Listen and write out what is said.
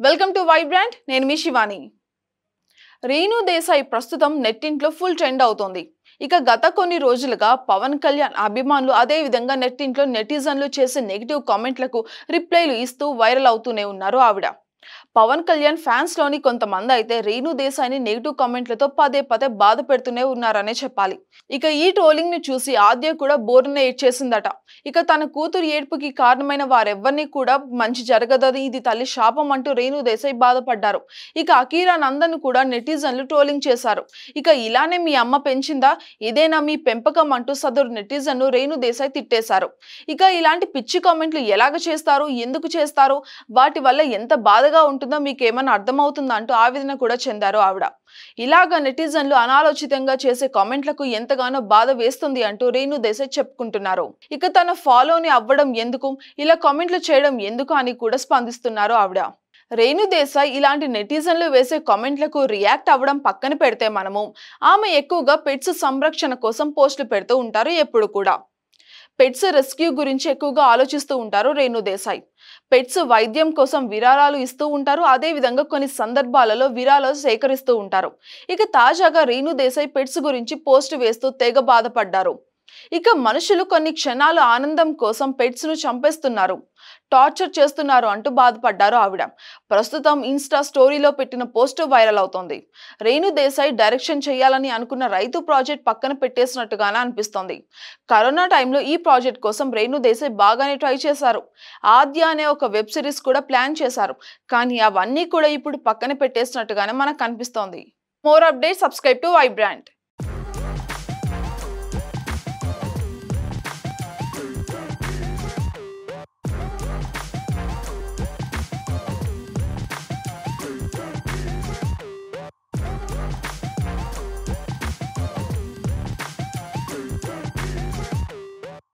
Welcome to Vibrant. నేను మీ శివాని. రేణు దేశాయ్ ప్రస్తుతం నెట్టింట్లో full trend అవుతోంది. ఇక గత కొన్ని రోజులుగా పవన్ కళ్యాణ్ అభిమానులు అదే విధంగా నెట్టింట్లో నెటిజన్లు చేసే నెగిటివ్ కామెంట్లకు రిప్లైలు ఇస్తూ వైరల్ అవుతూనే ఉన్నారు ఆవిడ. పవన్ కళ్యాణ్ ఫ్యాన్స్ లోని కొంతమంది అయితే రేణు దేశాయ్ని నెగిటివ్ కామెంట్లతో పదే పదే బాధ పెడుతూనే ఉన్నారనే చెప్పాలి. ఇక ఈ ట్రోలింగ్ ని చూసి ఆద్య కూడా బోరున ఏడ్చేసిందట. ఇక తన కూతురు ఏడ్పుకి కారణమైన వారెవ్వరినీ కూడా మంచి జరగదని, ఇది తల్లి శాపం అంటూ రేణు దేశాయ్ బాధపడ్డారు. ఇక అకీరా నందన్ కూడా నెటిజన్లు ట్రోలింగ్ చేశారు. ఇక ఇలానే మీ అమ్మ పెంచిందా, ఇదేనా మీ పెంపకం అంటూ సదరు నెటిజన్ ను రేణు దేశాయ్ తిట్టేశారు. ఇక ఇలాంటి పిచ్చి కామెంట్లు ఎలాగ చేస్తారు, ఎందుకు చేస్తారు, వాటి వల్ల ఎంత బాధగా ఉంటుందో మీకేమన్నా అర్థమవుతుందా అంటూ ఆవేదన కూడా చెందారు ఆవిడ. ఇలాగా నెటిజన్లు అనాలోచితంగా చేసే కామెంట్లకు ఎంతగానో బాధ వేస్తుంది అంటూ రేణు దేశాయ్ చెప్పుకుంటున్నారు. ఇక తన ఫాలోని అవ్వడం ఎందుకు, ఇలా కామెంట్లు చేయడం ఎందుకు అని కూడా స్పందిస్తున్నారు ఆవిడ. రేణు దేశాయ్ ఇలాంటి నెటిజన్లు వేసే కామెంట్లకు రియాక్ట్ అవ్వడం పక్కన పెడితే ఆమె ఎక్కువగా పెట్స్ సంరక్షణ కోసం పోస్టులు పెడుతూ ఉంటారు. ఎప్పుడు కూడా పెట్స్ రెస్క్యూ గురించి ఎక్కువగా ఆలోచిస్తూ ఉంటారు రేణు దేశాయ్. పెట్స్ వైద్యం కోసం విరాళాలు ఇస్తూ ఉంటారు. అదే విధంగా కొన్ని సందర్భాలలో విరాళాలు సేకరిస్తూ ఉంటారు. ఇక తాజాగా రేణు దేశాయ్ పెట్స్ గురించి పోస్ట్ వేస్తూ తెగ బాధపడ్డారు. ఇక మనుషులు కొన్ని క్షణాలు ఆనందం కోసం పెట్స్ ను చంపేస్తున్నారు, టార్చర్ చేస్తున్నారు అంటూ బాధపడ్డారు ఆవిడ. ప్రస్తుతం ఇన్స్టా స్టోరీలో పెట్టిన పోస్ట్ వైరల్ అవుతోంది. రేణు దేశాయ్ డైరెక్షన్ చేయాలని అనుకున్న రైతు ప్రాజెక్ట్ పక్కన పెట్టేసినట్టుగానే అనిపిస్తోంది. కరోనా టైంలో ఈ ప్రాజెక్ట్ కోసం రేణు దేశాయ్ బాగానే ట్రై చేశారు. ఆద్య అనే ఒక వెబ్ సిరీస్ కూడా ప్లాన్ చేశారు. కానీ అవన్నీ కూడా ఇప్పుడు పక్కన పెట్టేసినట్టుగానే మనకు కనిపిస్తోంది. More update, subscribe to Vibrant.